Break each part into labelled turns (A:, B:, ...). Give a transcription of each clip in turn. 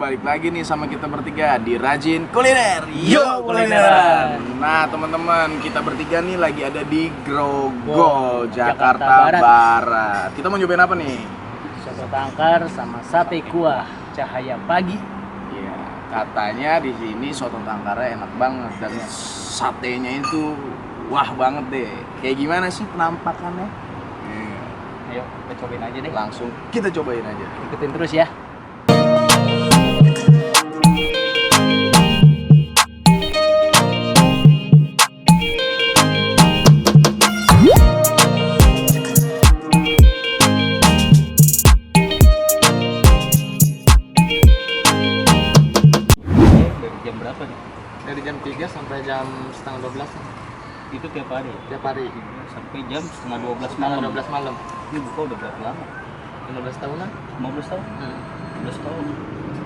A: balik lagi nih sama kita bertiga di Rajin Kuliner.
B: Yo, kulineran.
A: Nah teman-teman, kita bertiga nih lagi ada di Grogol, Jakarta Barat. Kita mau nyobain apa nih?
B: Soto tangkar sama sate kuah cahaya pagi.
A: Iya, katanya di sini soto tangkarnya enak banget dan satenya itu wah banget deh. Kayak gimana sih penampakannya?
B: Ayo kita cobain aja deh.
A: Langsung kita cobain aja.
B: Ikutin terus ya. Dari jam berapa nih?
C: Dari jam 3 sampai jam setengah 12
B: Itu tiap hari.
C: tiap hari
B: Sampai jam setengah 12
C: setengah
B: malam.
C: 12 malam.
B: Ini buka udah berapa lama?
C: 15 tahunan.
B: 15 tahun?
C: Hmm.
B: 15 tahun.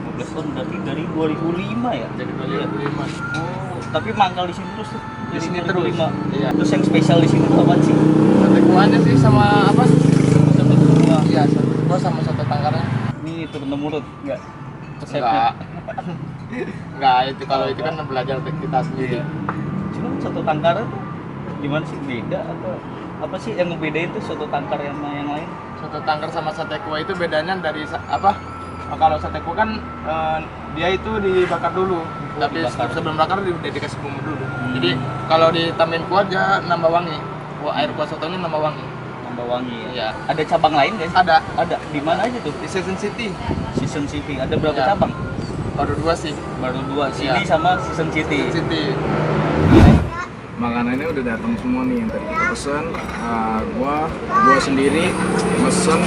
B: 15 tahun berarti dari 2005 ya?
C: Jadi 2005.
B: Oh, tapi mangkal di sini terus tuh.
C: Di sini
B: 2005.
C: terus. Iya.
B: Terus yang spesial di sini tuh apa sih?
C: Sate kuahnya sih sama apa?
B: Sate kuah.
C: Iya, sate kuah sama sate tangkarnya.
B: Ini turun temurun enggak?
C: Enggak. Enggak, itu kalau itu kan belajar kita sendiri.
B: Cuma soto tangkar tuh gimana sih, beda atau apa sih yang ngebedain tuh soto tangkar sama yang lain?
C: Sate tangkar sama sate kuah itu bedanya dari apa? Kalau sate kuah kan dia itu dibakar dulu. Tapi
B: dibakar.
C: sebelum bakar udah dikasih bumbu dulu. Jadi kalau ditambahin kuah dia nambah wangi. Air kuah sotonya nambah wangi.
B: Nambah wangi ya.
C: Iya.
B: Ada cabang lain guys?
C: Ada
B: Ada. Di mana aja tuh?
C: di Season City.
B: Season City. Ada berapa
C: Iya.
B: cabang?
C: Baru 2 sih.
B: Baru 2. Sini
C: Iya.
B: sama Season City.
C: Season City.
A: Makanannya udah datang semua nih yang tadi kita pesen. Gua sendiri mesen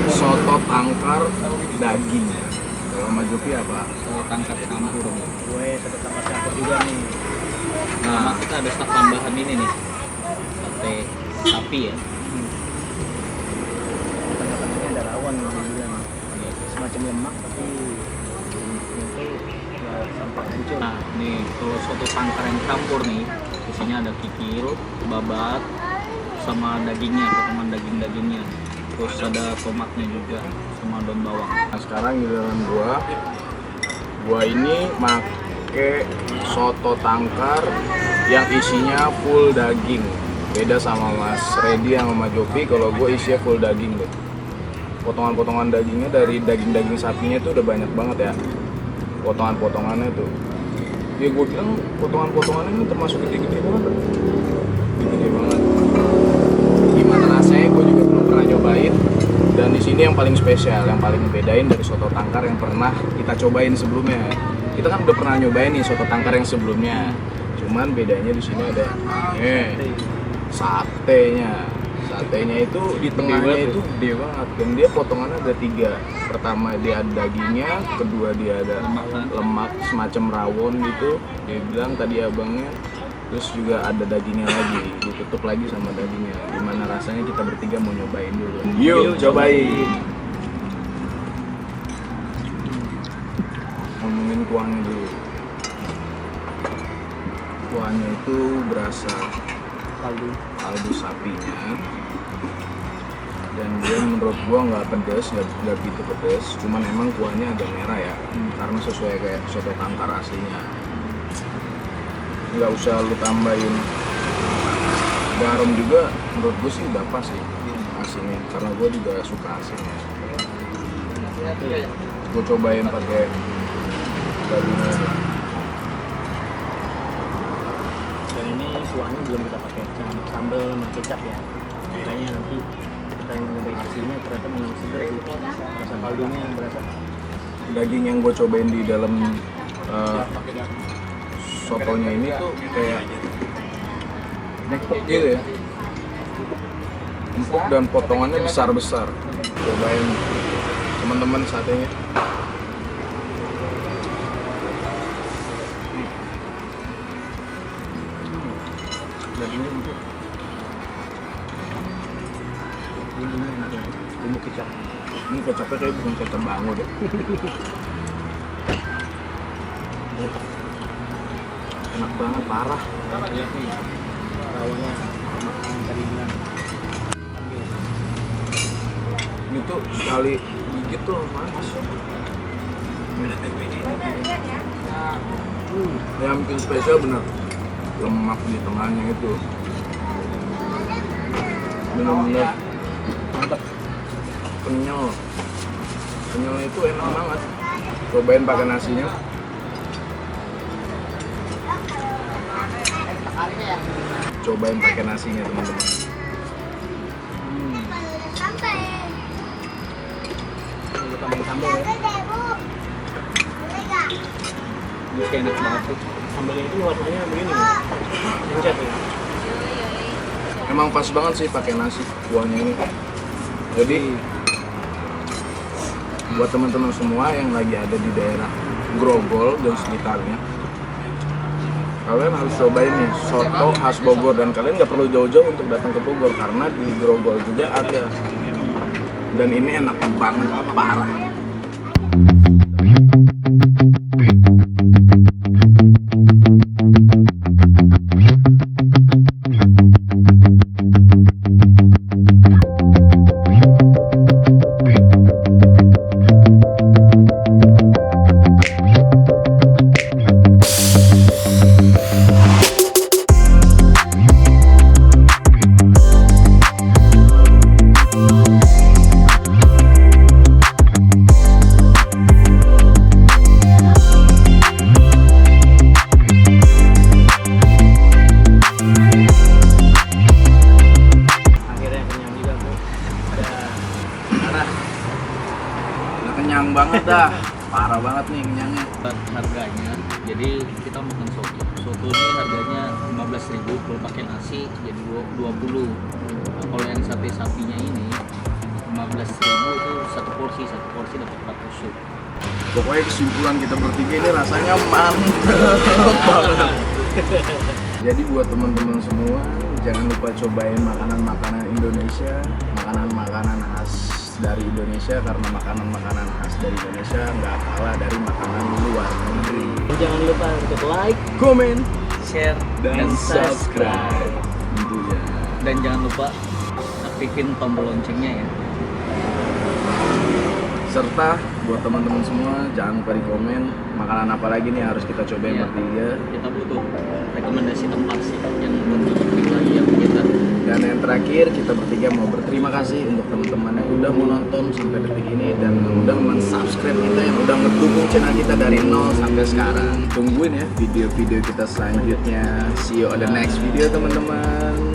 A: soto tangkar daging. Kalau sama Jopi apa?
B: Soto tangkar campur. Gue soto tangkar campur juga nih.
A: Nah,
B: Nah, kita ada stok tambahan ini nih. Sate sapi ya. Tengah-tengahnya ada rawon juga. Semacam lemak tapi itu nggak sampai hancur. Nah, nih kalau soto tangkar yang campur nih, isinya ada kikil, babat, sama dagingnya, potongan daging-dagingnya. Terus ada tomatnya juga, sama daun bawang.
A: nah sekarang giliran gua ini make soto tangkar yang isinya full daging. Beda sama Mas Redi sama Mas Jopi, kalau gue isinya full daging deh. Potongan-potongan dagingnya dari daging-daging sapinya itu udah banyak banget ya. Potongan-potongannya tuh. Ya gue bilang potongan-potongannya ini termasuk gede-gede banget. Gede banget. Gimana rasanya gue juga belum pernah nyobain. Dan di sini yang paling spesial, yang paling ngebedain dari soto tangkar yang pernah kita cobain sebelumnya. Kita kan udah pernah nyobain nih soto tangkar yang sebelumnya. Cuman bedanya di sini ada satenya. Satenya itu di tengahnya itu gede banget dan dia potongannya ada 3. Pertama dia ada dagingnya, kedua dia ada lemak semacam rawon gitu. Dia bilang tadi abangnya, terus juga ada dagingnya lagi, ditutup lagi sama dagingnya. Gimana rasanya kita bertiga mau nyobain dulu. Yuk cobain. Ngomongin kuahnya dulu. Kuahnya itu berasa kaldu sapinya, dan dia menurut gua nggak pedes, nggak gitu pedes, cuman emang kuahnya agak merah ya, karena sesuai kayak soto tangkar aslinya. Nggak usah lu tambahin garam juga, menurut gua sih udah pas sih asinnya, karena gua juga suka asinnya. Gua cobain pakai dagingnya.
B: Dan ini kuahnya belum kita pakai sambal sama kecap ya. Makanya nanti kita nyobain hasilnya ternyata memang segar sih. Rasa kaldunya yang berasa.
A: Daging yang gue cobain di dalam sotonya ini tuh kayak empuk gitu ya, empuk dan potongannya besar-besar. Cobain teman-teman satenya. Dagingnya empuk.
B: Bumbu kecap.
A: Ini kecapnya kayak bukan kecap bango deh. Enak banget, parah.
B: Lihat nih, rawonnya yang tadi bilang.
A: Ini tuh sekali gigit tuh manis. Yang bikin spesial bener lemak di tengahnya itu. Bener-bener
B: Mantap.
A: kenyal. Kenyalnya itu enak banget. Cobain pakai nasinya. Cobain pakai nasinya teman-teman.
B: Ini tambahin sambal ya. Ini kayak enak banget tuh. Sambalnya itu warnanya begini. Encer ya.
A: Emang pas banget sih pakai nasi kuahnya ini. Jadi buat teman-teman semua yang lagi ada di daerah Grogol dan sekitarnya, kalian harus cobain nih soto khas Bogor, dan kalian nggak perlu jauh-jauh untuk datang ke Bogor karena di Grogol juga ada. Dan ini enak banget, parah. Kenyang banget dah, parah banget nih kenyangnya.
B: Harganya, jadi kita makan soto. Soto ini harganya 15.000, kalau pakai nasi jadi 20. Nah, kalau yang sate sapinya ini 15.000 itu satu porsi dapat 4 tusuk.
A: Pokoknya kesimpulan kita bertiga ini rasanya mantep banget. Jadi buat teman-teman semua, jangan lupa cobain makanan-makanan Indonesia, makanan-makanan khas dari Indonesia, karena makanan-makanan khas dari Indonesia nggak kalah dari makanan luar negeri.
B: Jangan lupa untuk like,
A: Komen,
B: share,
A: dan subscribe tentunya.
B: Dan jangan lupa aktifin tombol loncengnya ya.
A: Serta buat teman-teman semua, jangan lupa di komen makanan apa lagi nih harus kita cobain
B: Iya.
A: bertiga.
B: Kita butuh rekomendasi tempat sih yang untuk lagi yang kita.
A: Dan yang terakhir, kita bertiga mau berterima kasih untuk teman-teman yang udah mau nonton sampai detik ini dan udah men-subscribe kita, yang udah ngedukung channel kita dari 0 sampai sekarang. Tungguin ya video-video kita selanjutnya. See you on the next video teman-teman.